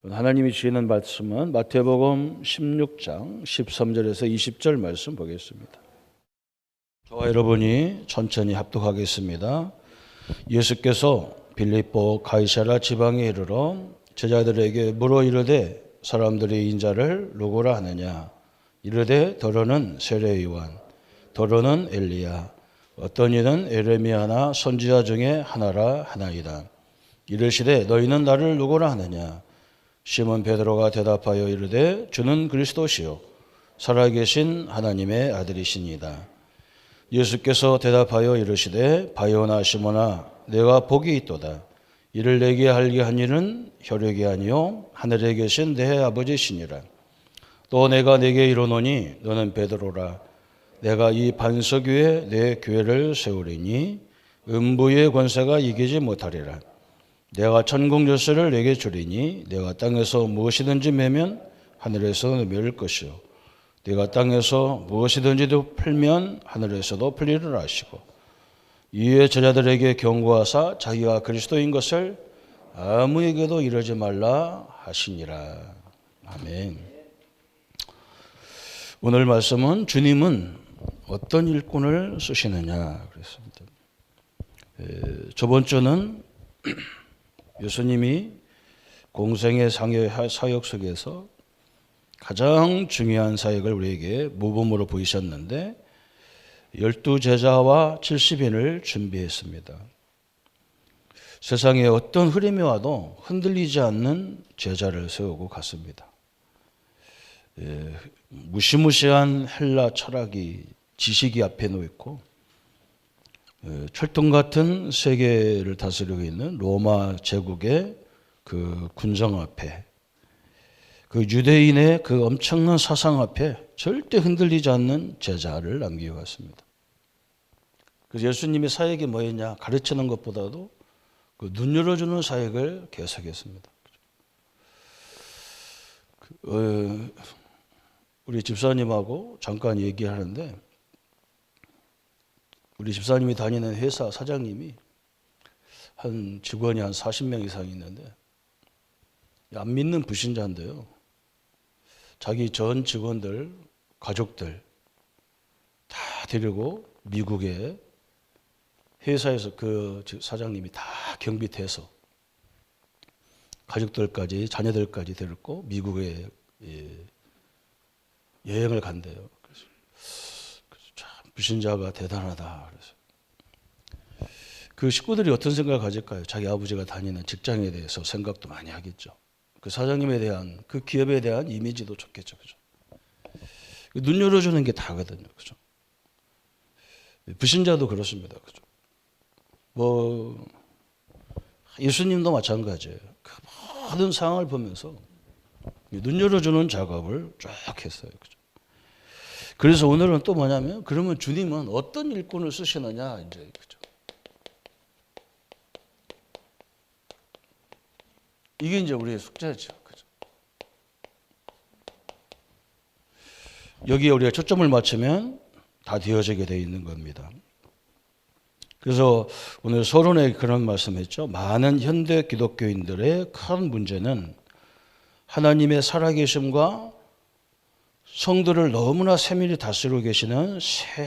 하나님이 주시는 말씀은 마태복음 16장 13절에서 20절 말씀 보겠습니다. 저와 여러분이 천천히 합독하겠습니다. 예수께서 빌립보 가이사랴 지방에 이르러 제자들에게 물어 이르되 사람들이 인자를 누구라 하느냐? 이르되 더러는 세례 요한, 더러는 엘리야, 어떤 이는 에레미야나 선지자 중에 하나라 하나이다. 이르시되 너희는 나를 누구라 하느냐? 시몬 베드로가 대답하여 이르되 주는 그리스도시요 살아계신 하나님의 아들이시니이다. 예수께서 대답하여 이르시되 바요나 시몬아 내가 복이 있도다. 이를 내게 알게 한 이는 혈육이 아니요 하늘에 계신 내 아버지시니라. 또 내가 내게 이르노니 너는 베드로라. 내가 이 반석 위에 내 교회를 세우리니 음부의 권세가 이기지 못하리라. 내가 천국 열쇠를 내게 주리니 내가 땅에서 무엇이든지 매면 하늘에서 매일 것이요 내가 땅에서 무엇이든지도 풀면 하늘에서도 풀리리라 하시고 이에 제자들에게 경고하사 자기가 그리스도인 것을 아무에게도 이르지 말라 하시니라. 아멘. 오늘 말씀은 주님은 어떤 일꾼을 쓰시느냐 그랬습니다. 저번 주는 예수님이 공생의 사역 속에서 가장 중요한 사역을 우리에게 모범으로 보이셨는데 12제자와 70인을 준비했습니다. 세상에 어떤 흐름이 와도 흔들리지 않는 제자를 세우고 갔습니다. 무시무시한 헬라 철학이 지식이 앞에 놓여 있고 철통 같은 세계를 다스리고 있는 로마 제국의 그 군정 앞에 그 유대인의 그 엄청난 사상 앞에 절대 흔들리지 않는 제자를 남기고 갔습니다. 그래서 예수님의 사역이 뭐였냐? 가르치는 것보다도 그 눈 열어주는 사역을 계속했습니다. 우리 집사님하고 잠깐 얘기하는데 우리 집사님이 다니는 회사 사장님이 한 직원이 한 40명 이상 있는데 안 믿는 불신자인데요. 자기 전 직원들, 가족들 다 데리고 미국에 회사에서 그 사장님이 다 경비돼서 가족들까지 자녀들까지 데리고 미국에 여행을 간대요. 그래서 참 불신자가 대단하다. 그래서 그 식구들이 어떤 생각을 가질까요? 자기 아버지가 다니는 직장에 대해서 생각도 많이 하겠죠. 그 사장님에 대한 그 기업에 대한 이미지도 좋겠죠, 그죠? 눈 열어주는 게 다거든요, 그죠? 불신자도 그렇습니다, 그죠? 뭐 예수님도 마찬가지예요. 그 모든 상황을 보면서 눈 열어주는 작업을 쭉 했어요, 그죠? 그래서 오늘은 또 뭐냐면 그러면 주님은 어떤 일꾼을 쓰시느냐 이제 그죠? 이게 이제 우리의 숙제죠, 그죠? 여기에 우리가 초점을 맞추면 다 되어지게 되어 있는 겁니다. 그래서 오늘 서론에 그런 말씀했죠. 많은 현대 기독교인들의 큰 문제는 하나님의 살아계심과 성도를 너무나 세밀히 다스리고 계시는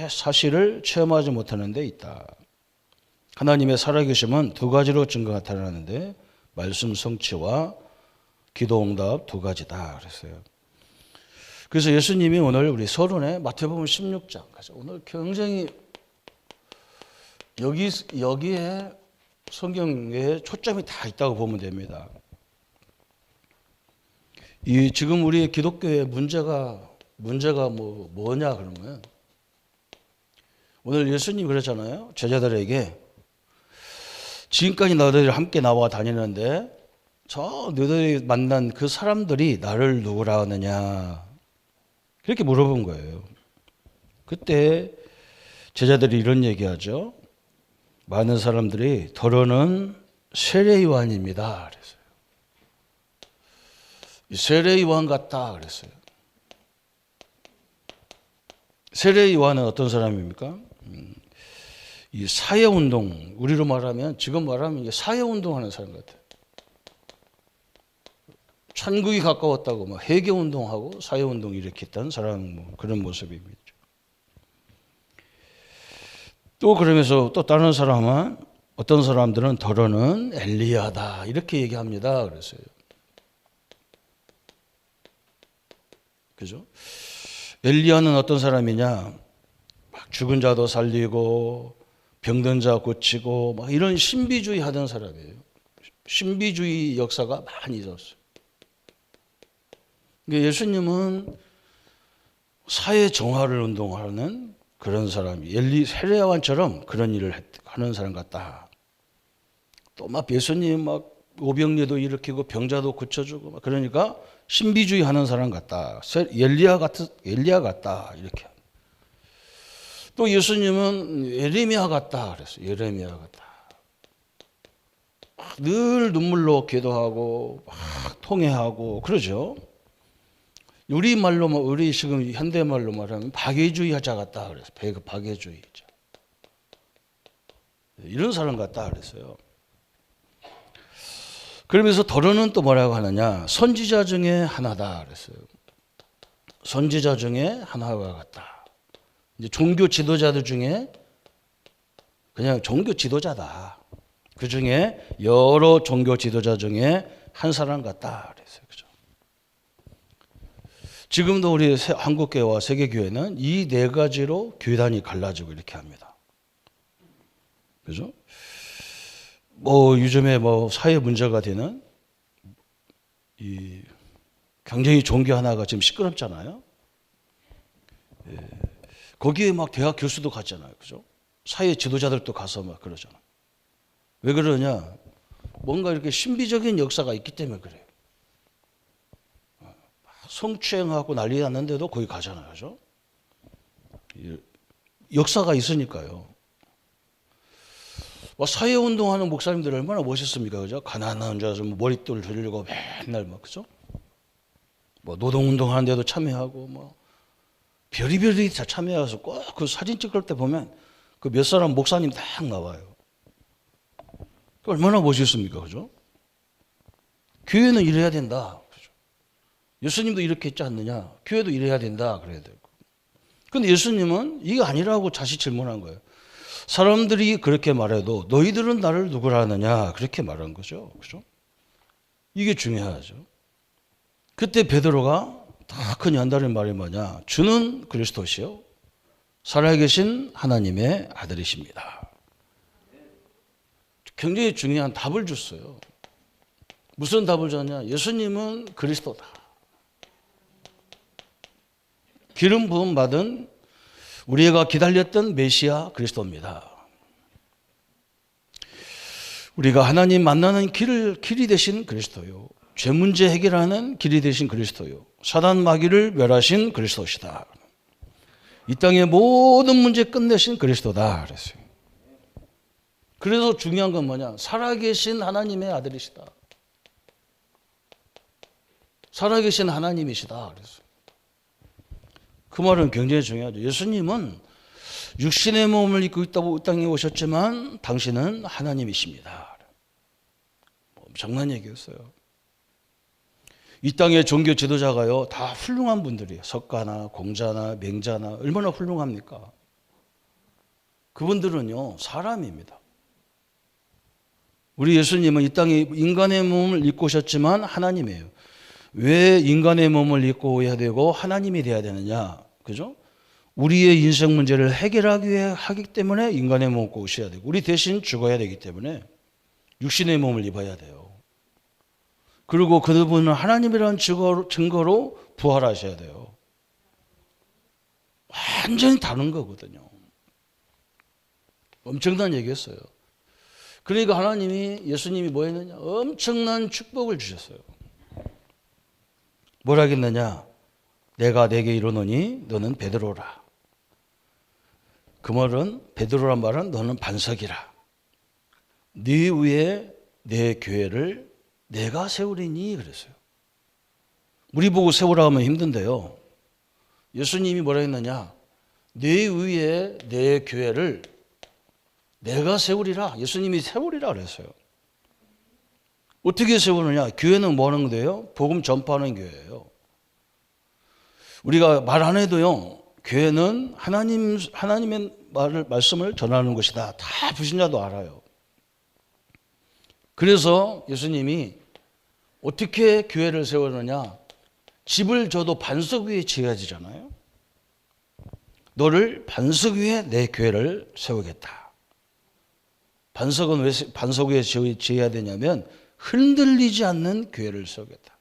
사실을 체험하지 못하는 데 있다. 하나님의 살아계심은 두 가지로 증거가 나타나는데 말씀 성취와 기도 응답 두 가지다 그랬어요. 그래서 예수님이 오늘 우리 서론에 마태복음 16장 오늘 굉장히 여기에 성경에 초점이 다 있다고 보면 됩니다. 이 지금 우리 기독교의 문제가 뭐냐 그러면 오늘 예수님이 그랬잖아요. 제자들에게 지금까지 너희들 함께 나와 다니는데 저 너희들이 만난 그 사람들이 나를 누구라 하느냐 그렇게 물어본 거예요. 그때 제자들이 이런 얘기하죠. 많은 사람들이 더러는 세례 요한입니다 그랬어요. 세례 요한 같다 그랬어요. 세례 요한은 어떤 사람입니까? 이 사회운동, 우리로 말하면 지금 말하면 사회운동하는 사람 같아요. 천국이 가까웠다고 막 회개운동하고 사회운동 일으켰던 사람 뭐 그런 모습입니다. 또 그러면서 또 다른 사람은 어떤 사람들은 더러는 엘리야다 이렇게 얘기합니다. 그랬어요. 그죠? 엘리야는 어떤 사람이냐? 막 죽은 자도 살리고 병든 자 고치고 막 이런 신비주의 하던 사람이에요. 신비주의 역사가 많이 있었어요. 예수님은 사회 정화를 운동하는 그런 사람이 세례요한처럼 그런 일을 하는 사람 같다. 또 막 예수님 막 오병리도 일으키고 병자도 고쳐주고 막 그러니까 신비주의 하는 사람 같다. 엘리야 같다 이렇게. 또 예수님은 예레미야 같다 그랬어요. 예레미야 같다. 늘 눈물로 기도하고 막 통회하고 그러죠. 우리 말로 우리 지금 현대 말로 말하면 박애주의자 같다 그래서 박애주의자 이런 사람 같다 그랬어요. 그러면서 더러는 또 뭐라고 하느냐? 선지자 중에 하나다 그랬어요. 선지자 중에 하나와 같다. 이제 종교 지도자들 중에 그냥 종교 지도자다. 그 중에 여러 종교 지도자 중에 한 사람 같다 그랬어요. 그죠? 지금도 우리 한국교회와 세계교회는 이 네 가지로 교단이 갈라지고 이렇게 합니다. 그죠? 뭐 요즘에 뭐 사회 문제가 되는 이 굉장히 종교 하나가 지금 시끄럽잖아요. 예. 거기에 막 대학 교수도 갔잖아요. 그죠? 사회 지도자들도 가서 막 그러잖아요. 왜 그러냐? 뭔가 이렇게 신비적인 역사가 있기 때문에 그래요. 성추행하고 난리 났는데도 거기 가잖아요. 그죠? 역사가 있으니까요. 사회운동하는 목사님들 얼마나 멋있습니까? 그죠? 가난한 자서 머릿돌 들고 맨날 막, 그죠? 뭐 노동운동 하는데도 참여하고, 뭐, 별의별이 다 참여해서 꼭 그 사진 찍을 때 보면 그 몇 사람 목사님 딱 나와요. 얼마나 멋있습니까? 그죠? 교회는 이래야 된다. 그죠? 예수님도 이렇게 했지 않느냐? 교회도 이래야 된다. 그래야 되고. 근데 예수님은 이게 아니라고 다시 질문한 거예요. 사람들이 그렇게 말해도 너희들은 나를 누구라 하느냐? 그렇게 말한 거죠. 그죠? 이게 중요하죠. 그때 베드로가 다 큰 연달은 말이 뭐냐? 주는 그리스도시요. 살아계신 하나님의 아들이십니다. 굉장히 중요한 답을 줬어요. 무슨 답을 줬냐? 예수님은 그리스도다. 기름 부음 받은 우리가 기다렸던 메시아 그리스도입니다. 우리가 하나님 만나는 길이 되신 그리스도요. 죄 문제 해결하는 길이 되신 그리스도요. 사단 마귀를 멸하신 그리스도시다. 이 땅의 모든 문제 끝내신 그리스도다. 그랬어요. 그래서 중요한 건 뭐냐? 살아계신 하나님의 아들이시다. 살아계신 하나님이시다. 그랬어요. 그 말은 굉장히 중요하죠. 예수님은 육신의 몸을 입고 있다고 이 땅에 오셨지만 당신은 하나님이십니다. 엄청난 얘기였어요. 이 땅의 종교 지도자가요, 다 훌륭한 분들이에요. 석가나 공자나 맹자나 얼마나 훌륭합니까? 그분들은요, 사람입니다. 우리 예수님은 이 땅에 인간의 몸을 입고 오셨지만 하나님이에요. 왜 인간의 몸을 입고 오야 되고 하나님이 돼야 되느냐? 그죠? 우리의 인생 문제를 해결하기 위해 하기 때문에 인간의 몸을 입고 오셔야 되고 우리 대신 죽어야 되기 때문에 육신의 몸을 입어야 돼요. 그리고 그분은 하나님이라는 증거로 부활하셔야 돼요. 완전히 다른 거거든요. 엄청난 얘기였어요. 그러니까 하나님이 예수님이 뭐 했느냐? 엄청난 축복을 주셨어요. 뭐라 했느냐? 내가 내게 이르노니 너는 베드로라. 그 말은 베드로란 말은 너는 반석이라. 네 위에 내 교회를 내가 세우리니 그랬어요. 우리 보고 세우라 하면 힘든데요. 예수님이 뭐라 했느냐? 네 위에 내 교회를 내가 세우리라. 예수님이 세우리라 그랬어요. 어떻게 세우느냐? 교회는 뭐 하는 거예요? 복음 전파하는 교회예요. 우리가 말 안 해도요, 교회는 하나님의 말씀을 전하는 것이다. 다 불신자도 알아요. 그래서 예수님이 어떻게 교회를 세우느냐? 집을 져도 반석 위에 지어야 되잖아요. 너를 반석 위에 내 교회를 세우겠다. 반석은 왜 반석 위에 지어야 되냐면 흔들리지 않는 교회를 세우겠다.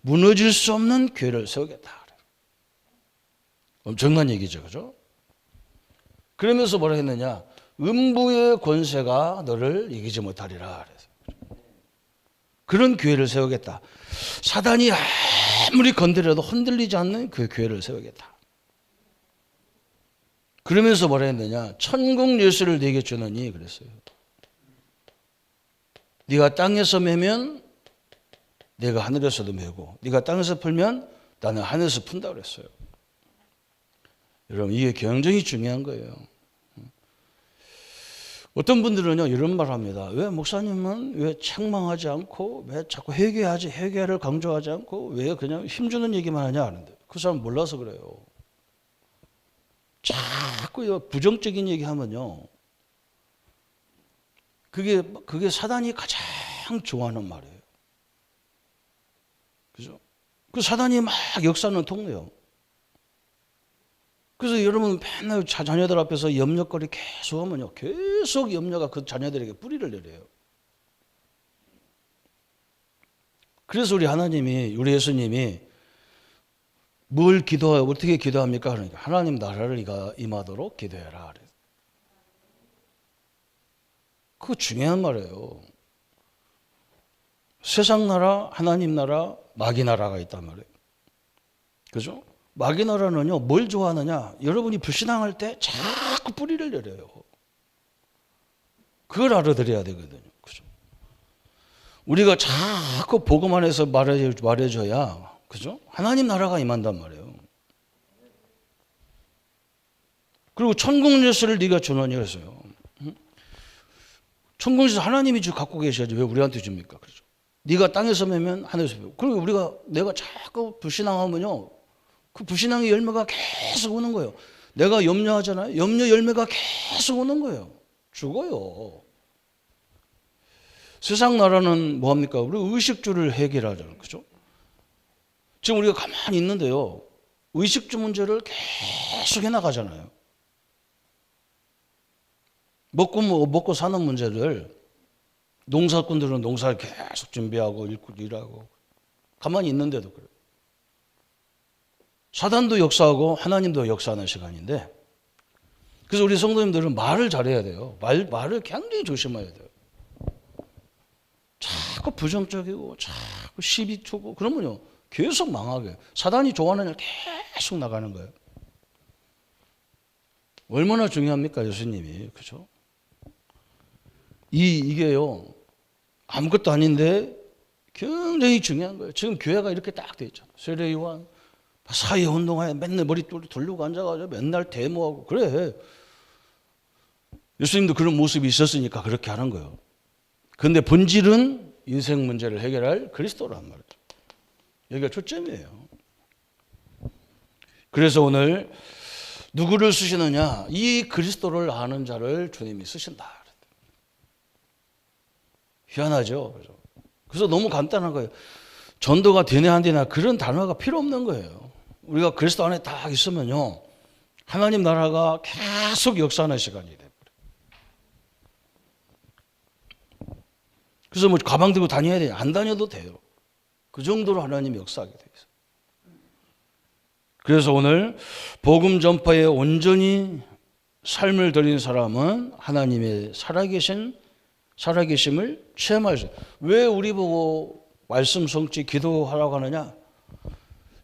무너질 수 없는 교회를 세우겠다. 엄청난 얘기죠, 그죠? 그러면서 뭐라 했느냐? 음부의 권세가 너를 이기지 못하리라. 그런 교회를 세우겠다. 사단이 아무리 건드려도 흔들리지 않는 그 교회를 세우겠다. 그러면서 뭐라 했느냐? 천국 열쇠를 네게 주느니 그랬어요. 네가 땅에서 매면 내가 하늘에서도 매고, 네가 땅에서 풀면 나는 하늘에서 푼다 그랬어요. 여러분, 이게 굉장히 중요한 거예요. 어떤 분들은요, 이런 말 합니다. 왜 목사님은 왜 책망하지 않고, 왜 자꾸 회개를 강조하지 않고, 왜 그냥 힘주는 얘기만 하냐 하는데, 그 사람 몰라서 그래요. 자꾸 부정적인 얘기 하면요, 그게 사단이 가장 좋아하는 말이에요. 그죠? 그 사단이 막 역사는 통해요. 그래서 여러분 맨날 자녀들 앞에서 염려거리 계속 하면요, 계속 염려가 그 자녀들에게 뿌리를 내려요. 그래서 우리 예수님이 뭘 기도해요? 어떻게 기도합니까? 그러니까 하나님 나라를 임하도록 기도해라. 그거 중요한 말이에요. 세상 나라, 하나님 나라, 마귀 나라가 있단 말이에요. 그죠? 마귀 나라는요, 뭘 좋아하느냐? 여러분이 불신앙할 때 자꾸 뿌리를 내려요. 그걸 알아들어야 되거든요. 그죠? 우리가 자꾸 복음 안에서 말해줘야, 그죠? 하나님 나라가 임한단 말이에요. 그리고 천국 열쇠를 네가 주느니 그랬어요. 천국 열쇠 하나님이 갖고 계셔야지 왜 우리한테 줍니까? 그렇죠? 네가 땅에서 매면 하늘에서 매고. 그리고 내가 자꾸 불신앙하면요, 그 불신앙의 열매가 계속 오는 거예요. 내가 염려하잖아요. 염려 열매가 계속 오는 거예요. 죽어요. 세상 나라는 뭐합니까? 우리 의식주를 해결하잖아요. 그죠? 지금 우리가 가만히 있는데요, 의식주 문제를 계속 해나가잖아요. 먹고 사는 문제를 농사꾼들은 농사를 계속 준비하고 일하고 가만히 있는데도 그래요. 사단도 역사하고 하나님도 역사하는 시간인데, 그래서 우리 성도님들은 말을 잘해야 돼요. 말을 굉장히 조심해야 돼요. 자꾸 부정적이고 자꾸 시비 추고 그러면요, 계속 망하게. 사단이 좋아하는 일 계속 나가는 거예요. 얼마나 중요합니까, 예수님이. 그죠? 이게요, 아무것도 아닌데 굉장히 중요한 거예요. 지금 교회가 이렇게 딱 돼 있잖아요. 세례요한 사회 운동하에 맨날 머리 돌리고 앉아가지고 맨날 데모하고 그래. 예수님도 그런 모습이 있었으니까 그렇게 하는 거예요. 그런데 본질은 인생 문제를 해결할 그리스도란 말이죠. 여기가 초점이에요. 그래서 오늘 누구를 쓰시느냐? 이 그리스도를 아는 자를 주님이 쓰신다. 희한하죠. 그래서 너무 간단한 거예요. 전도가 되네 안 되나 그런 단어가 필요 없는 거예요. 우리가 그리스도 안에 딱 있으면요, 하나님 나라가 계속 역사하는 시간이 돼요. 그래서 뭐 가방 들고 다녀야 돼요? 안 다녀도 돼요. 그 정도로 하나님이 역사하게 되어 있어요. 그래서 오늘 복음 전파에 온전히 삶을 드린 사람은 하나님의 살아계심을 체험할 수 있어요. 왜 우리 보고 말씀 성취 기도하라고 하느냐?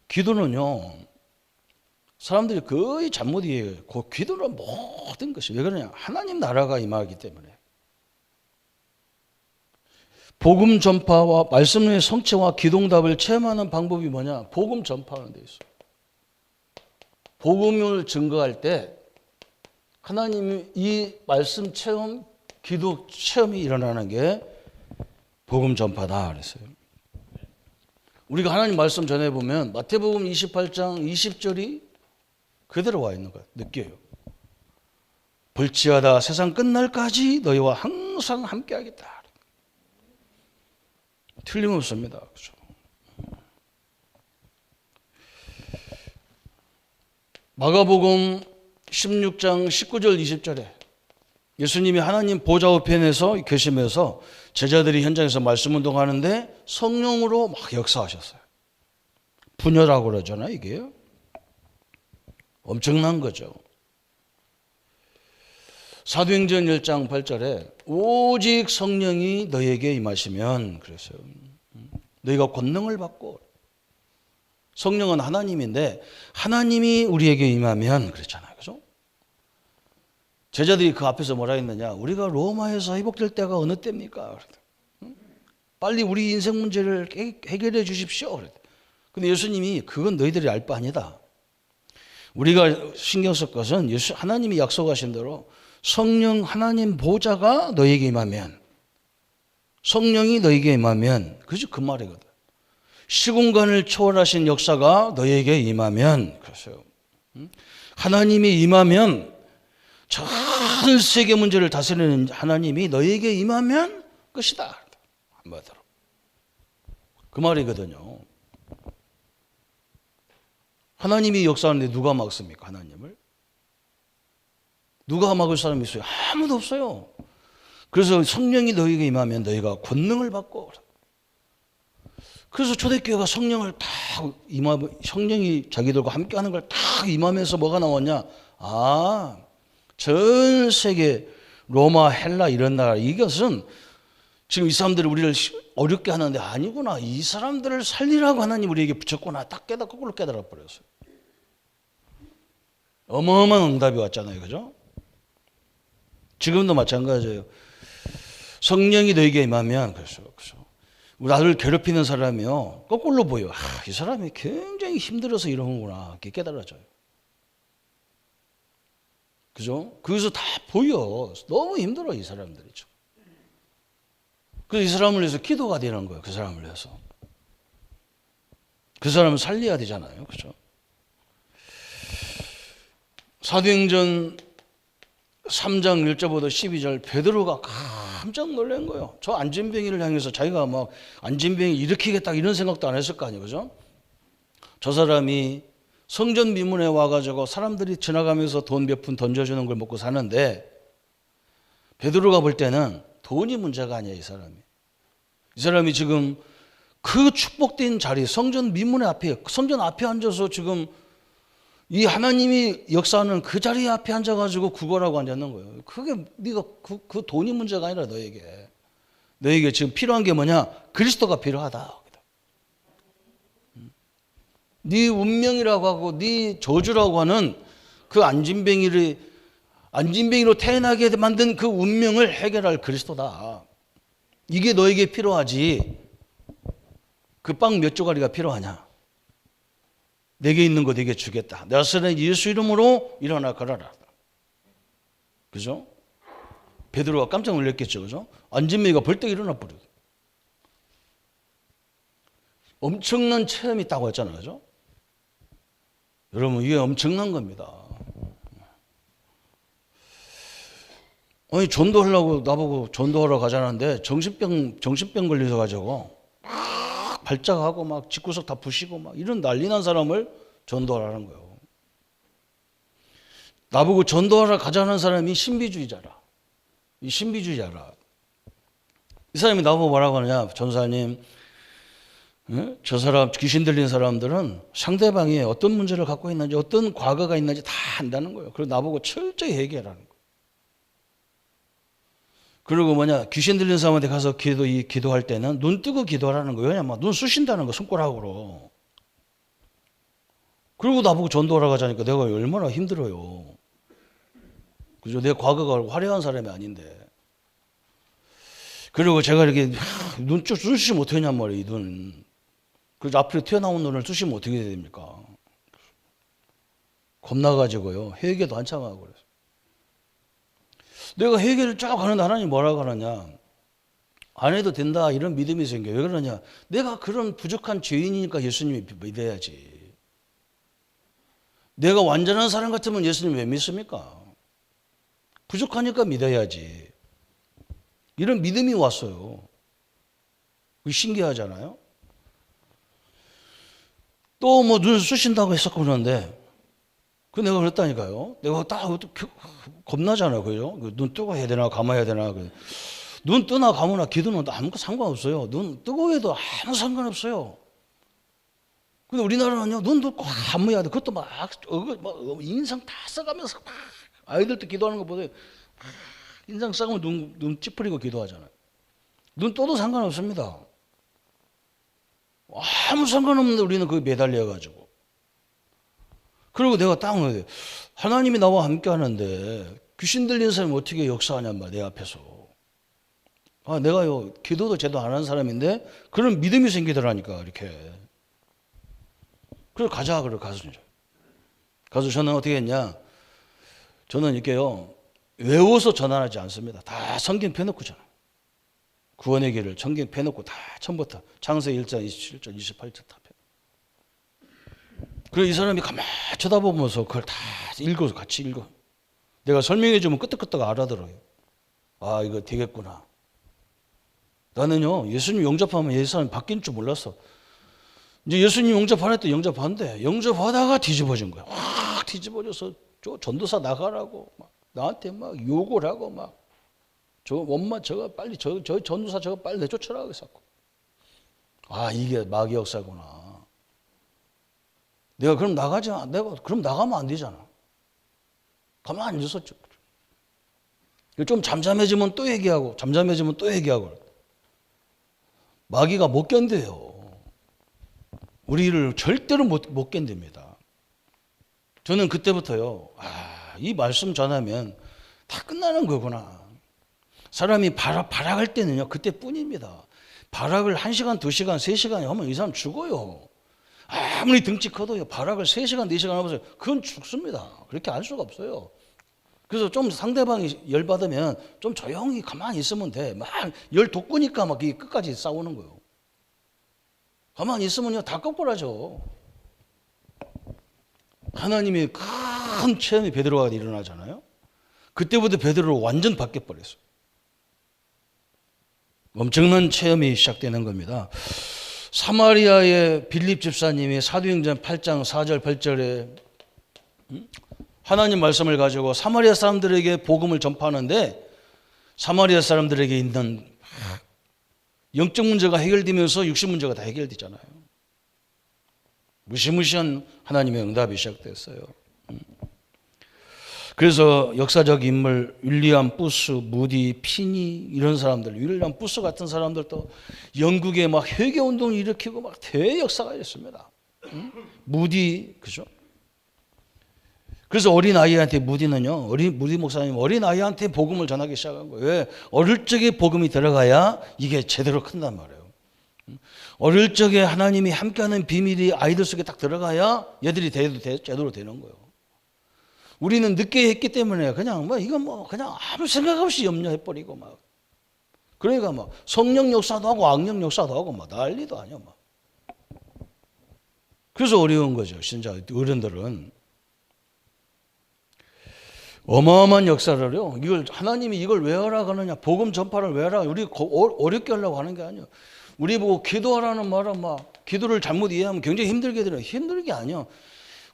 기도는요, 사람들이 거의 잘못 이해해요. 그 기도는 모든 것이 왜 그러냐? 하나님 나라가 임하기 때문에. 복음 전파와 말씀의 성취와 기도응답을 체험하는 방법이 뭐냐? 복음 전파하는 데 있어요. 복음을 증거할 때 하나님이 이 말씀 체험, 기도 체험이 일어나는 게 복음 전파다 그랬어요. 우리가 하나님 말씀 전해보면 마태복음 28장 20절이 그대로 와 있는 거예요. 느껴요. 볼지어다 세상 끝날까지 너희와 항상 함께하겠다. 틀림없습니다. 그렇죠? 마가복음 16장 19절 20절에 예수님이 하나님 보좌 우편에서 계시면서 제자들이 현장에서 말씀 운동하는데 성령으로 막 역사하셨어요. 분열하고 그러잖아요, 이게. 엄청난 거죠. 사도행전 1장 8절에 오직 성령이 너희에게 임하시면 그랬어요. 너희가 권능을 받고 성령은 하나님인데 하나님이 우리에게 임하면 그랬잖아요. 그죠? 제자들이 그 앞에서 뭐라 했느냐? 우리가 로마에서 회복될 때가 어느 때입니까? 빨리 우리 인생 문제를 해결해 주십시오. 근데 예수님이 그건 너희들이 알 바 아니다. 우리가 신경 쓸 것은 하나님이 약속하신 대로 성령 하나님 보좌가 너희에게 임하면 성령이 너희에게 임하면 그죠? 그 말이거든. 시공간을 초월하신 역사가 너희에게 임하면 그랬어요. 하나님이 임하면 전 세계 문제를 다스리는 하나님이 너희에게 임하면 끝이다. 한마디로. 그 말이거든요. 하나님이 역사하는데 누가 막습니까? 하나님을. 누가 막을 사람이 있어요? 아무도 없어요. 그래서 성령이 너희에게 임하면 너희가 권능을 받고 그래서 초대교회가 성령을 딱 성령이 자기들과 함께하는 걸 딱 임하면서 뭐가 나왔냐? 아, 전 세계 로마, 헬라 이런 나라 이것은 지금 이 사람들이 우리를 어렵게 하는데 아니구나. 이 사람들을 살리라고 하나님 우리에게 붙였구나. 딱 거꾸로 깨달아 버렸어요. 어마어마한 응답이 왔잖아요. 그죠? 지금도 마찬가지예요. 성령이 너에게 임하면 그렇죠. 나를 괴롭히는 사람이요. 거꾸로 보여. 이 사람이 굉장히 힘들어서 이러는구나. 이렇게 깨달아져요. 그죠? 거기서 다 보여. 너무 힘들어, 이 사람들이. 그래서 이 사람을 위해서 기도가 되는 거예요. 그 사람을 위해서. 그 사람을 살려야 되잖아요. 그죠? 사도행전 3장 1절부터 12절 베드로가 깜짝 놀란 거예요. 저 안진뱅이를 향해서 자기가 막 안진뱅이 일으키겠다 이런 생각도 안 했을 거 아니에요. 그죠? 저 사람이 성전 미문에 와가지고 사람들이 지나가면서 돈 몇 푼 던져주는 걸 먹고 사는데 베드로가 볼 때는 돈이 문제가 아니야. 이 사람이 지금 그 축복된 자리 성전 미문의 앞에 성전 앞에 앉아서 지금 이 하나님이 역사하는 그 자리 앞에 앉아가지고 구걸하고 앉았는 거예요. 그게 네가 그 돈이 문제가 아니라 너에게 지금 필요한 게 뭐냐? 그리스도가 필요하다. 네 운명이라고 하고 네 저주라고 하는 그 안진뱅이로 태어나게 만든 그 운명을 해결할 그리스도다. 이게 너에게 필요하지. 그 빵 몇 조가리가 필요하냐? 내게 있는 거 내게 주겠다. 나사렛 예수 이름으로 일어나 걸어라. 그죠? 베드로가 깜짝 놀랐겠죠. 그죠? 안진뱅이가 벌떡 일어나 버려. 엄청난 체험이 있다고 했잖아요. 그죠? 여러분, 이게 엄청난 겁니다. 아니, 전도하려고 나보고 전도하러 가자는데 정신병 걸려서 가지고 막 발작하고 막 집구석 다 부시고 막 이런 난리 난 사람을 전도하라는 거예요. 나보고 전도하러 가자는 사람이 신비주의자라. 이 사람이 나보고 뭐라고 하느냐? 전사님, 저 사람 귀신 들린 사람들은 상대방이 어떤 문제를 갖고 있는지 어떤 과거가 있는지 다 안다는 거예요. 그리고 나보고 철저히 얘기하라는 거예요. 그리고 귀신 들린 사람한테 가서 기도할 때는 눈 뜨고 기도하라는 거예요. 왜냐면 눈 쑤신다는 거 손가락으로. 그리고 나보고 전도하러 가자니까 내가 얼마나 힘들어요. 그죠? 내 과거가 화려한 사람이 아닌데. 그리고 제가 이렇게 눈 쭉 쑤시 못하냔 말이에요. 이 눈. 그래서 앞으로 튀어나온 눈을 쑤시면 어떻게 됩니까? 겁나가지고요. 회개도 한참 하고 그래서. 내가 회개를 쫙 하는데 하나님 뭐라고 하느냐. 안 해도 된다 이런 믿음이 생겨요. 왜 그러냐? 내가 그런 부족한 죄인이니까 예수님이 믿어야지. 내가 완전한 사람 같으면 예수님 왜 믿습니까? 부족하니까 믿어야지. 이런 믿음이 왔어요. 신기하잖아요. 또 뭐 눈을 쑤신다고 했었고 그러는데 그 내가 그랬다니까요. 내가 딱 겁나잖아요. 그죠? 눈 뜨고 해야 되나 감아야 되나. 눈 뜨나 감으나 기도는 아무 상관없어요. 눈 뜨고 해도 아무 상관없어요. 근데 우리나라는요, 눈 뜨고 감아야 돼. 그것도 막 인상 다 써가면서 막 아이들도 기도하는 거 보세요. 인상 써가면 눈 찌푸리고 기도하잖아요. 눈 떠도 상관없습니다. 아무 상관없는데 우리는 거기 매달려가지고. 그리고 내가 딱 하나님이 나와 함께 하는데 귀신 들린 사람이 어떻게 역사하냔 말이야, 내 앞에서. 내가요, 기도도 제대로 안 하는 사람인데 그런 믿음이 생기더라니까, 이렇게. 그래서 가자, 그래, 가서 저는 어떻게 했냐. 저는 이렇게요, 외워서 전환하지 않습니다. 다 성경 펴놓고 전화. 구원의 길을 성경 펴놓고 다 처음부터 창세기 1장 27절 28절 다 펴. 그리고 이 사람이 가만히 쳐다보면서 그걸 다 읽어서 같이 읽어. 내가 설명해 주면 끄떡끄떡 알아들어요. 아, 이거 되겠구나. 나는요, 예수님 영접하면 이 사람이 바뀐 줄 몰랐어. 이제 예수님 영접하랬더니 영접한대. 영접하다가 뒤집어진 거야. 확 뒤집어져서 전도사 나가라고 막 나한테 막 욕을 하고 막 저 엄마 저거 빨리 저 전도사 저거 빨리 내쫓으라 그랬었고. 아, 이게 마귀 역사구나. 내가 그럼 나가지 마. 내가 그럼 나가면 안 되잖아. 가만히 있었죠. 좀 잠잠해지면 또 얘기하고 잠잠해지면 또 얘기하고. 마귀가 못 견뎌요. 우리를 절대로 못 견딥니다. 저는 그때부터요. 이 말씀 전하면 다 끝나는 거구나. 사람이 발악할 때는요, 그때뿐입니다. 발악을 1시간, 2시간, 3시간 하면 이 사람 죽어요. 아무리 등치 커도요, 발악을 3시간, 4시간 하면서 그건 죽습니다. 그렇게 할 수가 없어요. 그래서 좀 상대방이 열받으면 좀 조용히 가만히 있으면 돼. 막 열 돋구니까 막 끝까지 싸우는 거예요. 가만히 있으면요, 다 거꾸라져. 하나님의 큰 체험이 베드로가 일어나잖아요. 그때부터 베드로를 완전 바뀌어버렸어요. 엄청난 체험이 시작되는 겁니다. 사마리아의 빌립 집사님이 사도행전 8장 4절 8절에 하나님 말씀을 가지고 사마리아 사람들에게 복음을 전파하는데 사마리아 사람들에게 있는 영적 문제가 해결되면서 육신 문제가 다 해결되잖아요. 무시무시한 하나님의 응답이 시작됐어요. 그래서 역사적 인물 윌리엄 부스, 무디, 피니 이런 사람들, 윌리엄 부스 같은 사람들도 영국에 막 회개 운동을 일으키고 막 대역사가 있습니다. 무디, 그죠? 그래서 어린 아이한테 무디는요, 무디 목사님 어린 아이한테 복음을 전하기 시작한 거예요. 왜? 어릴 적에 복음이 들어가야 이게 제대로 큰단 말이에요. 어릴 적에 하나님이 함께하는 비밀이 아이들 속에 딱 들어가야 얘들이 제대로 되는 거예요. 우리는 늦게 했기 때문에 그냥 그냥 아무 생각 없이 염려해버리고 막. 그러니까 막 성령 역사도 하고 악령 역사도 하고 막 난리도 아니야 막. 그래서 어려운 거죠. 진짜 어른들은. 어마어마한 역사를요. 하나님이 이걸 왜 하라고 하느냐. 복음 전파를 왜 하라고. 우리 어렵게 하려고 하는 게 아니에요. 우리 보고 기도하라는 말은 막 기도를 잘못 이해하면 굉장히 힘들게 들어요. 힘든 게 아니야.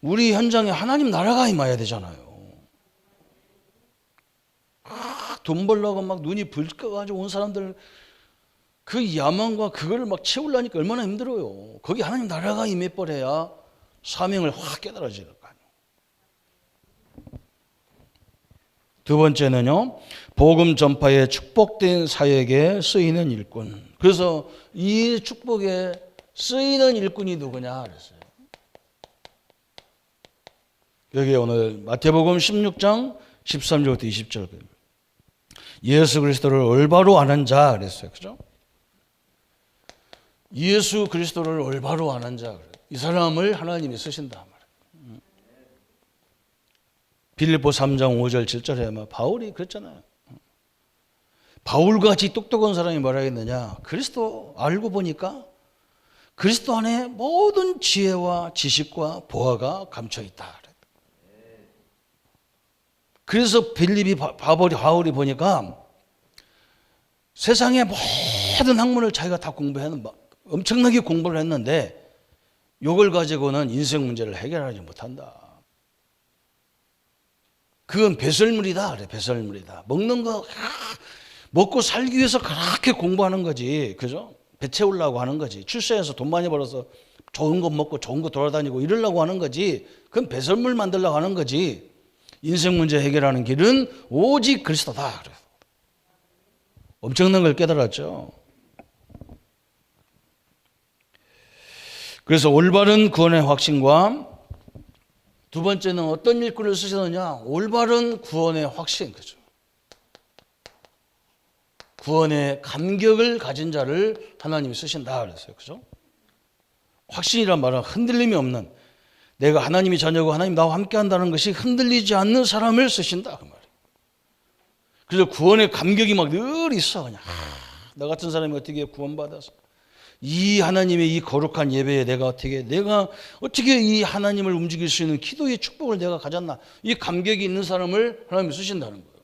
우리 현장에 하나님 나라가 임해야 되잖아요. 돈 벌려고 막 눈이 붉어가지고 온 사람들 그 야망과 그거를 막 채우려니까 얼마나 힘들어요. 거기 하나님 나라가 임해버려야 사명을 확 깨달아지는 거 아니에요. 두 번째는요, 복음 전파에 축복된 사역에 쓰이는 일꾼. 그래서 이 축복에 쓰이는 일꾼이 누구냐 그랬어요. 여기 오늘 마태복음 16장 13절부터 20절. 예수 그리스도를 올바로 아는 자 그랬어요. 그죠? 예수 그리스도를 올바로 아는 자. 이 사람을 하나님이 쓰신다. 빌립보 3장 5절 7절에 바울이 그랬잖아요. 바울같이 똑똑한 사람이 뭐라 했느냐? 그리스도 알고 보니까 그리스도 안에 모든 지혜와 지식과 보화가 감춰 있다. 그래서 빌립이 바울이 보니까 세상의 모든 학문을 자기가 다 공부하는 엄청나게 공부를 했는데 이걸 가지고는 인생 문제를 해결하지 못한다. 그건 배설물이다. 그래, 배설물이다. 먹는 거 먹고 살기 위해서 그렇게 공부하는 거지. 그죠? 배 채우려고 하는 거지. 출세해서 돈 많이 벌어서 좋은 거 먹고 좋은 거 돌아다니고 이러려고 하는 거지. 그건 배설물 만들려고 하는 거지. 인생 문제 해결하는 길은 오직 그리스도다. 그래서 엄청난 걸 깨달았죠. 그래서 올바른 구원의 확신과 두 번째는 어떤 일꾼을 쓰시느냐? 올바른 구원의 확신. 그죠? 구원의 감격을 가진 자를 하나님이 쓰신다 그랬어요. 그죠? 확신이란 말은 흔들림이 없는, 내가 하나님이 자녀고 하나님 나와 함께 한다는 것이 흔들리지 않는 사람을 쓰신다 그 말이에요. 그래서 구원의 감격이 막 늘 있어. 그냥 나 같은 사람이 어떻게 구원받아서 이 하나님의 이 거룩한 예배에 내가 어떻게 이 하나님을 움직일 수 있는 기도의 축복을 내가 가졌나, 이 감격이 있는 사람을 하나님이 쓰신다는 거예요.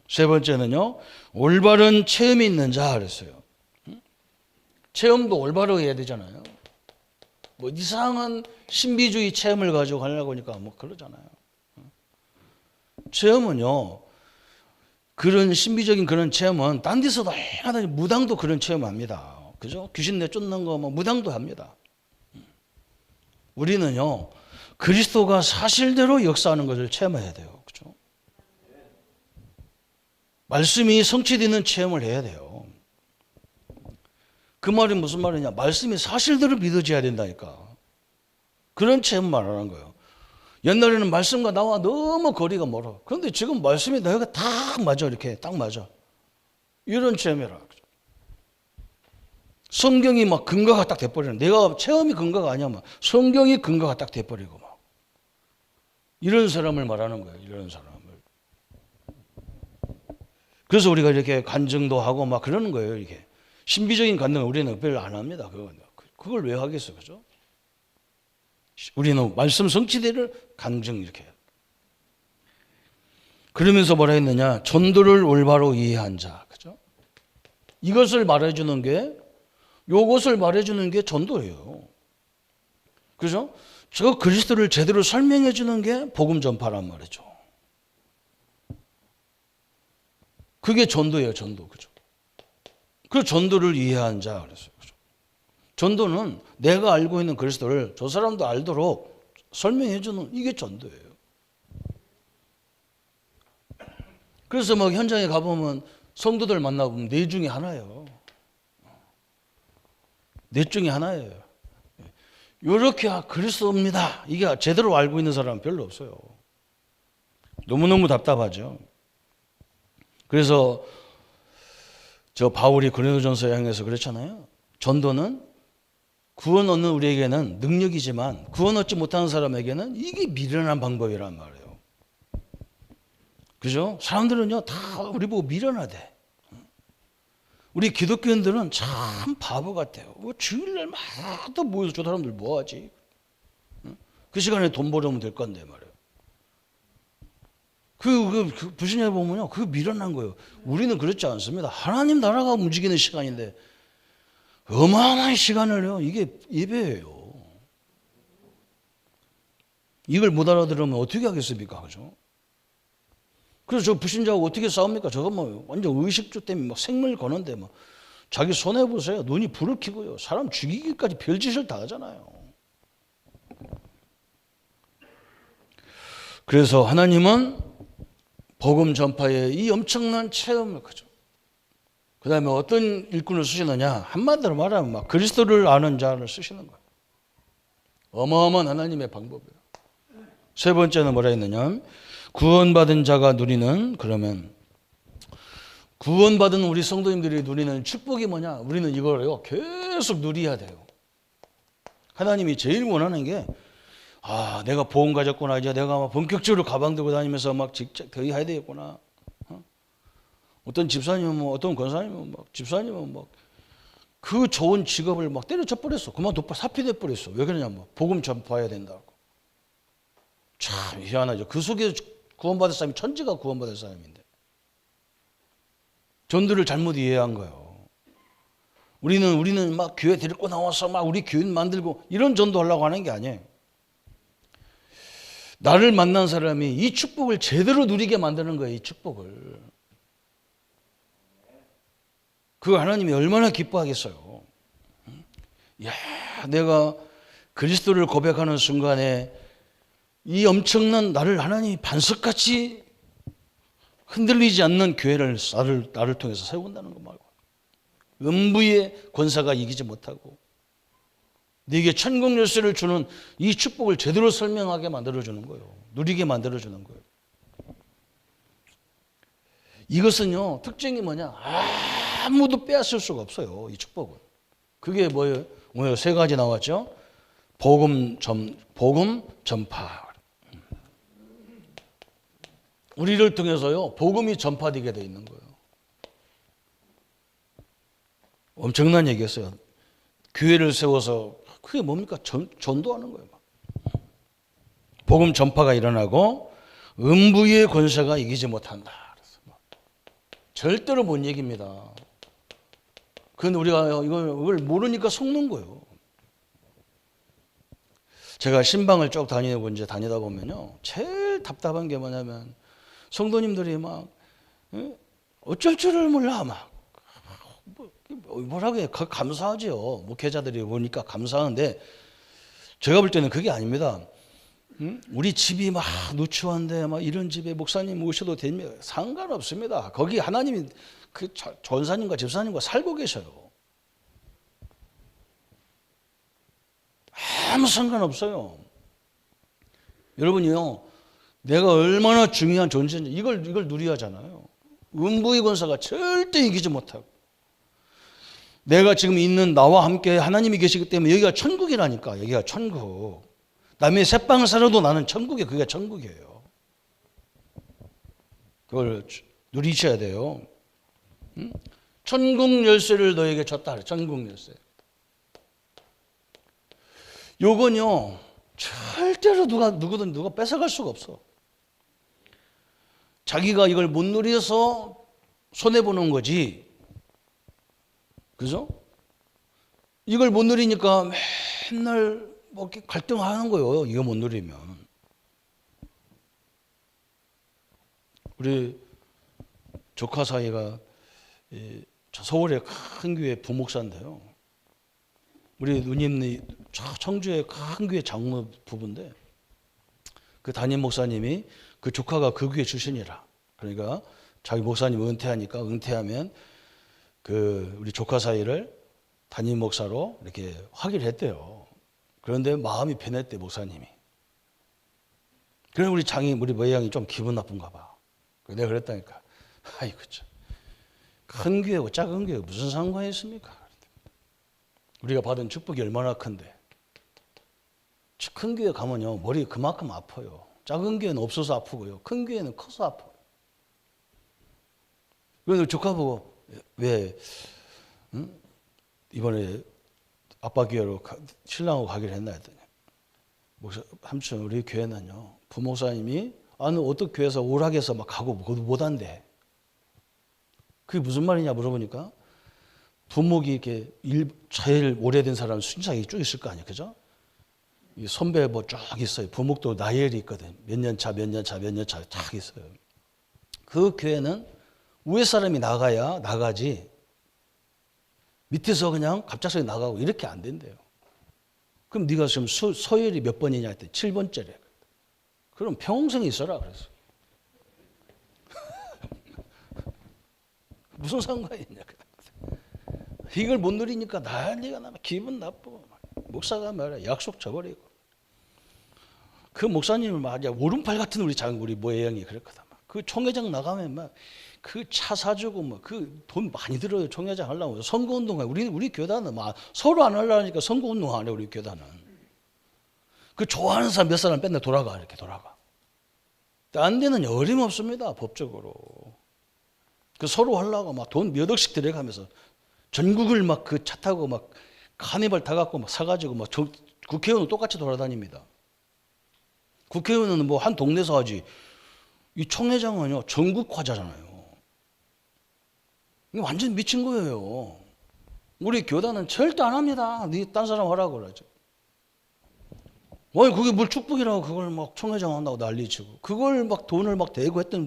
세 번째는요, 올바른 체험이 있는 자 그랬어요. 체험도 올바르게 해야 되잖아요. 뭐 이상한 신비주의 체험을 가지고 가려고 하니까 뭐 그러잖아요. 체험은요, 그런 신비적인 그런 체험은 딴 데서도 하나님 무당도 그런 체험합니다. 그죠? 귀신 내쫓는 거 뭐 무당도 합니다. 우리는요, 그리스도가 사실대로 역사하는 것을 체험해야 돼요. 그죠? 말씀이 성취되는 체험을 해야 돼요. 그 말이 무슨 말이냐? 말씀이 사실대로 믿어져야 된다니까. 그런 체험 말하는 거예요. 옛날에는 말씀과 나와 너무 거리가 멀어. 그런데 지금 말씀이 내가 딱 맞아. 이렇게 딱 맞아. 이런 체험이라. 성경이 막 근거가 딱 돼버리는, 내가 체험이 근거가 아니야. 막 성경이 근거가 딱 돼버리고 막. 이런 사람을 말하는 거예요. 이런 사람을. 그래서 우리가 이렇게 간증도 하고 막 그러는 거예요. 이렇게. 신비적인 간증을 우리는 별로 안 합니다. 그걸 왜 하겠어요? 그죠? 우리는 말씀 성취대를 간증 이렇게 해요. 그러면서 뭐라 했느냐? 전도를 올바로 이해한 자. 그죠? 이것을 말해주는 게, 요것을 말해주는 게 전도예요. 그죠? 저 그리스도를 제대로 설명해 주는 게 복음 전파란 말이죠. 그게 전도예요, 전도. 그죠? 그 전도를 이해한 자 그랬어요. 그죠? 전도는 내가 알고 있는 그리스도를 저 사람도 알도록 설명해 주는, 이게 전도예요. 그래서 막 현장에 가보면 성도들 만나보면 네 중에 하나예요. 넷 중에 하나예요. 이렇게 그리스도입니다. 이게 제대로 알고 있는 사람은 별로 없어요. 너무너무 답답하죠. 그래서 저 바울이 고린도전서 향해서 그랬잖아요. 전도는 구원 얻는 우리에게는 능력이지만 구원 얻지 못하는 사람에게는 이게 미련한 방법이란 말이에요. 그죠? 사람들은요 다 우리 보고 미련하대. 우리 기독교인들은 참 바보 같아요. 주일날 막 또 모여서 저 사람들 뭐하지? 그 시간에 돈 벌으면 될 건데 말이에요. 그 불신자 보면요, 그거 미련한 거예요. 우리는 그렇지 않습니다. 하나님 나라가 움직이는 시간인데 어마어마한 시간을요, 이게 예배예요. 이걸 못 알아들으면 어떻게 하겠습니까, 그죠? 그래서 저 불신자하고 어떻게 싸웁니까? 저거 뭐 완전 의식주 때문에 막 생물 거는데 뭐 자기 손해 보세요. 눈이 불을 켜고요. 사람 죽이기까지 별짓을 다 하잖아요. 그래서 하나님은 복음 전파에 이 엄청난 체험을 가죠. 그 다음에 어떤 일꾼을 쓰시느냐? 한마디로 말하면 막 그리스도를 아는 자를 쓰시는 거예요. 어마어마한 하나님의 방법이에요. 세 번째는 뭐라 했느냐? 구원받은 자가 누리는, 그러면 구원받은 우리 성도님들이 누리는 축복이 뭐냐? 우리는 이거를요 계속 누려야 돼요. 하나님이 제일 원하는 게, 내가 보험 가졌구나. 이제 내가 막 본격적으로 가방 들고 다니면서 막 직접 더 해야 되겠구나. 어떤 집사님은 어떤 권사님은 집사님은 그 좋은 직업을 때려쳐 버렸어. 그만둬 사피돼 버렸어. 왜 그러냐면 복음 전파해야 된다고. 참 희한하죠. 그 속에서 구원받을 사람이 천지가 구원받을 사람인데 전도를 잘못 이해한 거예요. 우리는 교회 데리고 나와서 우리 교인 만들고 이런 전도하려고 하는 게 아니에요. 나를 만난 사람이 이 축복을 제대로 누리게 만드는 거예요. 이 축복을. 그 하나님이 얼마나 기뻐하겠어요. 야, 내가 그리스도를 고백하는 순간에 이 엄청난 나를 하나님이 반석같이 흔들리지 않는 교회를 나를 통해서 세운다는 거 말고 음부의 권사가 이기지 못하고 네게 천국 열쇠를 주는 이 축복을 제대로 설명하게 만들어주는 거예요. 누리게 만들어주는 거예요. 이것은요, 특징이 뭐냐? 아무도 빼앗을 수가 없어요. 이 축복은. 그게 뭐예요? 오늘 세 가지 나왔죠? 복음 전파. 우리를 통해서요, 복음이 전파되게 돼 있는 거예요. 엄청난 얘기였어요. 교회를 세워서 그게 뭡니까? 전도하는 거예요. 복음 전파가 일어나고 음부의 권세가 이기지 못한다. 절대로 못 얘기입니다. 그런데 우리가 이걸 모르니까 속는 거예요. 제가 신방을 쭉 다니다 보면요, 제일 답답한 게 뭐냐면 성도님들이 어쩔 줄을 몰라 뭐라고 해. 감사하죠. 목회자들이 보니까 감사하는데 제가 볼 때는 그게 아닙니다. 우리 집이 누추한데 이런 집에 목사님 오셔도 됩니다. 상관없습니다. 거기 하나님이 그 전사님과 집사님과 살고 계셔요. 아무 상관없어요. 여러분이요, 내가 얼마나 중요한 존재인지 이걸 누려야 하잖아요. 음부의 권사가 절대 이기지 못하고 내가 지금 있는 나와 함께 하나님이 계시기 때문에 여기가 천국이라니까. 여기가 천국. 남의 새빵을 살아도 나는 천국이에요. 그게 천국이에요. 그걸 누리셔야 돼요. 천국 열쇠를 너에게 줬다. 천국 열쇠. 요건요, 절대로 누구든 누가 뺏어갈 수가 없어. 자기가 이걸 못 누려서 손해보는 거지. 그죠? 이걸 못 누리니까 맨날 이렇게 갈등하는 거예요. 이거 못 누리면. 우리 조카 사이가 서울의 큰 교회 부목사인데요. 우리 누님이 청주의 큰 교회 장로 부부인데 그 담임 목사님이 그 조카가 그 교회 출신이라. 그러니까 자기 목사님 은퇴하면 우리 조카 사이를 담임 목사로 이렇게 하기로 했대요. 그런데 마음이 변했대, 목사님이. 그래서 우리 모양이 좀 기분 나쁜가 봐. 내가 그랬다니까. 아이고, 참. 큰 교회고 작은 교회고 무슨 상관이 있습니까? 우리가 받은 축복이 얼마나 큰데. 큰 교회 가면요, 머리 그만큼 아파요. 작은 교회는 없어서 아프고요. 큰 교회는 커서 아파요. 그래서 조카 보고, 왜, 이번에 아빠 교회로 신랑하고 가기로 했나 했더니, 삼촌, 우리 교회는요, 부목사님이, 너 어떤 교회에서 오락해서 가고 못 한대. 그게 무슨 말이냐 물어보니까, 부목이 이렇게 제일 오래된 사람 순창이 쭉 있을 거 아니에요. 그죠? 이 선배 쭉 있어요. 부목도 나열이 있거든. 몇 년 차 딱 있어요. 그 교회는 위에 사람이 나가지 밑에서 그냥 갑작스레 나가고 이렇게 안 된대요. 그럼 네가 지금 서열이 몇 번이냐 했더니 7번째래. 그럼 평생 있어라 그랬어. 무슨 상관이 있냐. 이걸 못 누리니까 난리가 나면 기분 나쁘고 목사가 말이야 약속 저버리고. 그 목사님은 오른팔 같은 우리 모양이 그랬거든. 그 총회장 나가면 그 차 사주고 그 돈 많이 들어요. 총회장 하려고 선거운동해. 우리 교단은 서로 안 하려니까 선거운동 안 해. 우리 교단은 그 좋아하는 사람 몇 사람 맨날 이렇게 돌아가. 딴 데는 어림없습니다. 법적으로. 그 서로 하려고 막 돈 몇 억씩 들여가면서 전국을 막 그 차 타고 막 카니발 타갖고 막 사가지고 막 국회의원은 똑같이 돌아다닙니다. 국회의원은 뭐 한 동네에서 하지. 이 총회장은요, 전국 화자잖아요. 이거 완전 미친 거예요. 우리 교단은 절대 안 합니다. 네 딴 사람 하라고 그러죠. 그게 뭘 축복이라고 그걸 막 총회장 한다고 난리치고 그걸 막 돈을 막 대고 했던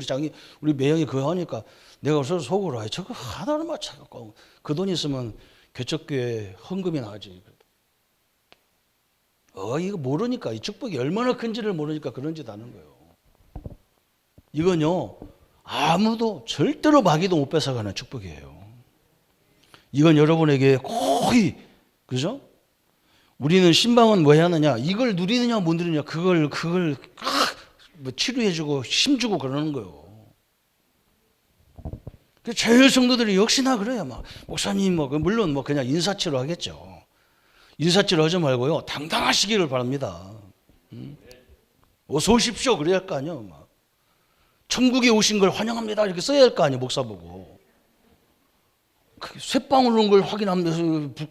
우리 매형이 그거 하니까 내가 그래서 속으로 저거 하나를 맞춰갖고 그 돈 있으면 개척교회 헌금이나 하지. 이거 모르니까 이 축복이 얼마나 큰지를 모르니까 그런 짓 하는 거예요. 이건요 아무도 절대로 마귀도 못 뺏어가는 축복이에요. 이건 여러분에게 거의 그죠? 우리는 신방은 뭐 해야 하느냐? 이걸 누리느냐 못 누리느냐 그걸 뭐 치료해주고 힘주고 그러는 거예요. 제일 성도들이 역시나 그래요. 막 목사님 물론 그냥 인사치료 하겠죠. 인사치료 하지 말고요 당당하시기를 바랍니다. 어서 오십시오 그래야 할 거 아니에요. 막 천국에 오신 걸 환영합니다 이렇게 써야 할 거 아니에요. 목사 보고 쇳방울 오는 걸 확인하면서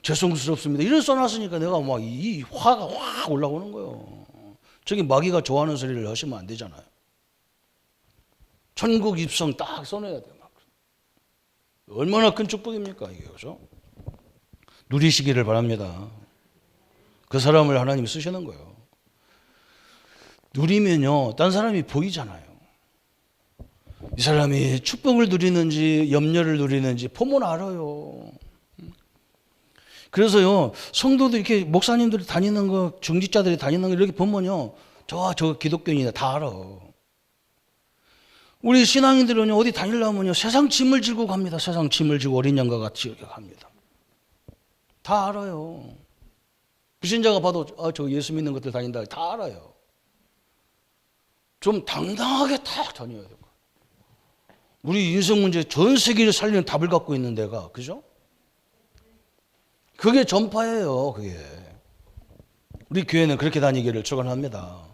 죄송스럽습니다 이래 써놨으니까 내가 막 이 화가 확 올라오는 거예요. 저기 마귀가 좋아하는 소리를 하시면 안 되잖아요. 천국 입성 딱 써놔야 돼요. 얼마나 큰 축복입니까 이게. 그죠? 누리시기를 바랍니다. 그 사람을 하나님이 쓰시는 거예요. 누리면요 딴 사람이 보이잖아요. 이 사람이 축복을 누리는지 염려를 누리는지 보면 알아요. 그래서요 성도들 이렇게 목사님들이 다니는 거 중직자들이 다니는 거 이렇게 보면요 저 기독교인이다 다 알아. 우리 신앙인들은요 어디 다니려면요 세상 짐을 지고 갑니다. 세상 짐을 지고 어린 양과 같이 이렇게 갑니다. 다 알아요. 불신자가 봐도 저 예수 믿는 것들 다닌다 다 알아요. 좀 당당하게 딱 다녀야 돼요. 우리 인생 문제 전 세계를 살리는 답을 갖고 있는 데가 그죠? 그게 전파예요. 그게 우리 교회는 그렇게 다니기를 축원합니다.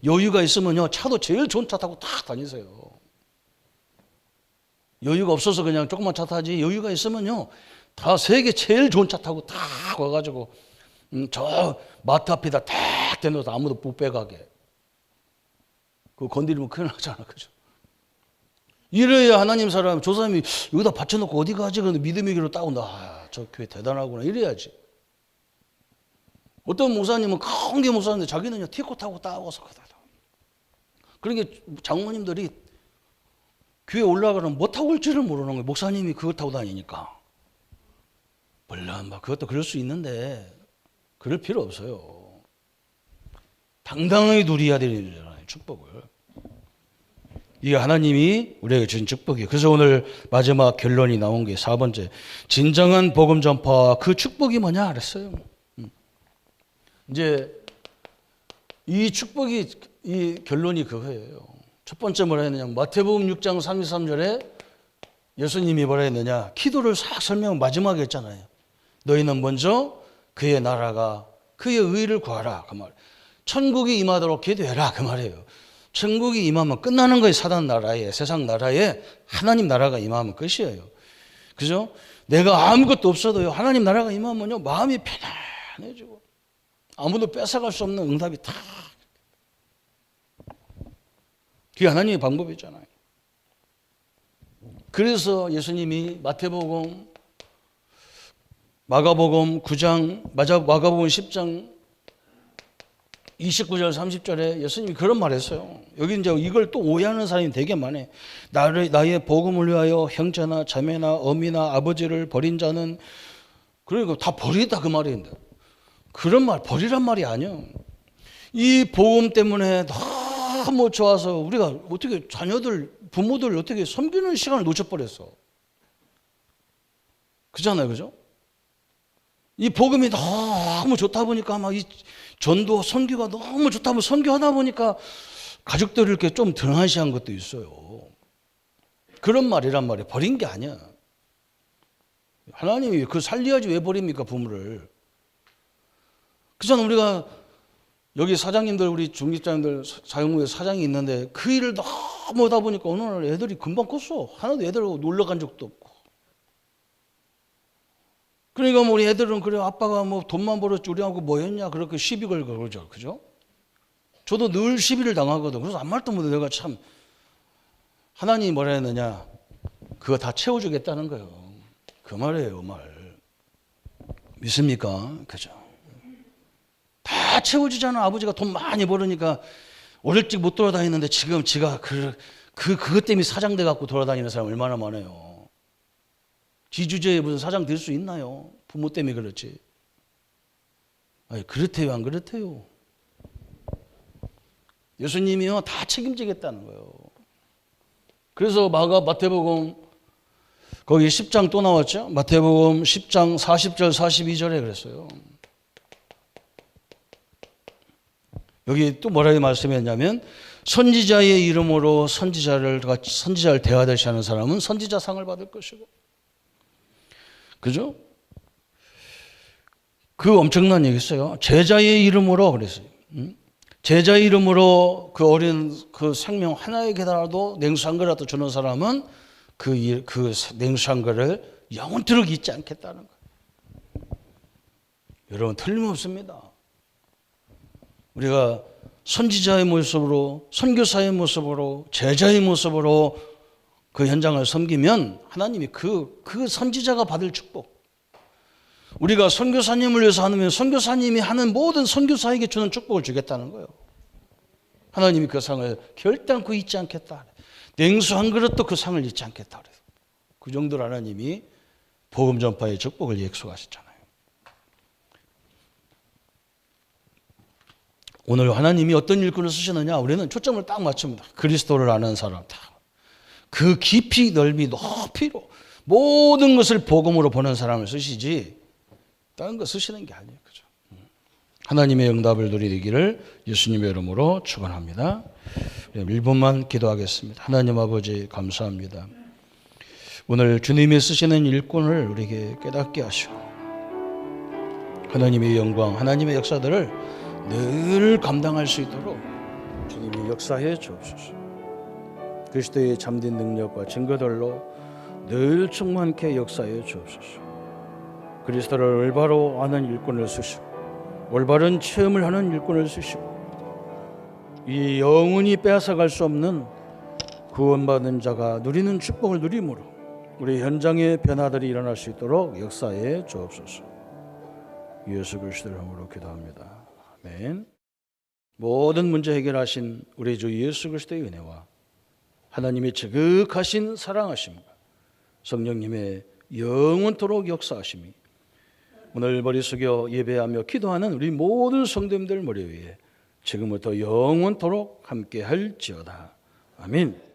여유가 있으면요 차도 제일 좋은 차 타고 딱 다니세요. 여유가 없어서 그냥 조그만 차 타지 여유가 있으면요 다 세계 제일 좋은 차 타고 딱 와가지고 저 마트 앞에다 딱 대놓아서 아무도 못 빼가게. 그거 건드리면 큰일 나잖아. 그죠? 이래야 하나님 사람 저 사람이 여기다 받쳐놓고 어디 가지? 그런데 믿음의 길로 딱 온다. 저 교회 대단하구나 이래야지. 어떤 목사님은 큰 게 목사인데 자기는요 티코 타고 딱 와서 가다. 그러니까 장모님들이 교회 올라가면 뭐 타고 올지를 모르는 거예요. 목사님이 그걸 타고 다니니까. 물론 그것도 그럴 수 있는데 그럴 필요 없어요. 당당하게 누려야 되는 일이잖아요. 축복을. 이게 하나님이 우리에게 준 축복이에요. 그래서 오늘 마지막 결론이 나온 게 4번째. 진정한 복음 전파 그 축복이 뭐냐 그랬어요. 이제 이 축복이 이 결론이 그거예요. 첫 번째 뭐라 했느냐. 마태복음 6장 33절에 예수님이 뭐라 했느냐. 기도를 싹 설명 마지막에 했잖아요. 너희는 먼저 그의 나라가 그의 의를 구하라 그 말. 천국이 임하도록 기도해라 그 말이에요. 천국이 임하면 끝나는 거예요. 사단 나라에 세상 나라에 하나님 나라가 임하면 끝이에요. 그죠? 내가 아무것도 없어도요 하나님 나라가 임하면요 마음이 편안해지고 아무도 뺏어갈 수 없는 응답이 다 그게 하나님의 방법이잖아요. 그래서 예수님이 마태복음 마가복음 9장 마가복음 10장 29절 30절에 예수님이 그런 말 했어요. 여기 이제 이걸 또 오해하는 사람이 되게 많아요. 나의 복음을 위하여 형제나 자매나 어미나 아버지를 버린 자는 그러니까 다 버리다 그 말인데 그런 말 버리란 말이 아니에요. 이 복음 때문에 너무 좋아서 우리가 어떻게 자녀들 부모들 어떻게 섬기는 시간을 놓쳐버렸어. 그잖아요. 그죠? 이 복음이 너무 좋다 보니까 막 이 전도 선교가 너무 좋다 보면 선교하다 보니까 가족들을 이렇게 좀 등한시한 것도 있어요. 그런 말이란 말이에요. 버린 게 아니야. 하나님이 그 살려야지 왜 버립니까 부모를. 그잖아. 우리가 여기 사장님들 우리 중직자님들 사용부에 사장이 있는데 그 일을 너무 너무 하다 보니까 어느 날 애들이 금방 컸어. 하나도 애들하고 놀러 간 적도 없고. 그러니까 뭐 우리 애들은 그래 아빠가 뭐 돈만 벌었지 우리하고 뭐 했냐 그렇게 시비 걸고 그러죠. 그죠? 저도 늘 시비를 당하거든. 그래서 아무 말도 못해. 내가 참 하나님이 뭐라 했느냐 그거 다 채워주겠다는 거예요. 그 말이에요. 말 믿습니까? 그죠? 다 채워주잖아. 아버지가 돈 많이 벌으니까 어릴 적 못 돌아다니는데 지금 지가 그것 때문에 사장 돼 갖고 돌아다니는 사람 얼마나 많아요. 지 주제에 무슨 사장 될 수 있나요? 부모 때문에 그렇지. 아니 그렇대요, 안 그렇대요? 예수님이요 다 책임지겠다는 거예요. 그래서 마태복음 거기 10장 또 나왔죠. 마태복음 10장 40절 42절에 그랬어요. 여기 또 뭐라고 말씀했냐면 선지자의 이름으로 선지자를 대하듯이 하는 사람은 선지자상을 받을 것이고, 그죠? 그 엄청난 얘기 있어요. 제자의 이름으로 그랬어요. 제자의 이름으로 그 어린 그 생명 하나에게라도 냉수 한 그릇 주는 사람은 그 냉수 한 그릇을 영원토록 잊지 않겠다는 거예요. 여러분 틀림없습니다. 우리가 선지자의 모습으로, 선교사의 모습으로, 제자의 모습으로 그 현장을 섬기면 하나님이 그 선지자가 받을 축복, 우리가 선교사님을 위해서 하면 선교사님이 하는 모든 선교사에게 주는 축복을 주겠다는 거예요. 하나님이 그 상을 결단코 잊지 않겠다. 냉수 한 그릇도 그 상을 잊지 않겠다. 그 정도로 하나님이 복음 전파의 축복을 약속하셨잖아요. 오늘 하나님이 어떤 일꾼을 쓰시느냐, 우리는 초점을 딱 맞춥니다. 그리스도를 아는 사람, 그 깊이 넓이 높이로 모든 것을 복음으로 보는 사람을 쓰시지 다른 거 쓰시는 게 아니에요. 그죠? 하나님의 응답을 누리기를 예수님의 이름으로 축원합니다. 1분만 기도하겠습니다. 하나님 아버지 감사합니다. 오늘 주님이 쓰시는 일꾼을 우리에게 깨닫게 하시고 하나님의 영광, 하나님의 역사들을 늘 감당할 수 있도록 주님이 역사해 주옵소서. 그리스도의 참된 능력과 증거들로 늘 충만케 역사해 주옵소서. 그리스도를 올바로 아는 일꾼을 쓰시고 올바른 체험을 하는 일꾼을 쓰시고 이 영원히 빼앗아갈 수 없는 구원받은 자가 누리는 축복을 누림으로 우리 현장의 변화들이 일어날 수 있도록 역사해 주옵소서. 예수 그리스도의 이름으로 기도합니다. 아멘. 모든 문제 해결하신 우리 주 예수 그리스도의 은혜와 하나님의 지극하신 사랑하심과 성령님의 영원토록 역사하심이 오늘 머리 숙여 예배하며 기도하는 우리 모든 성도님들 머리 위에 지금부터 영원토록 함께 할지어다. 아멘.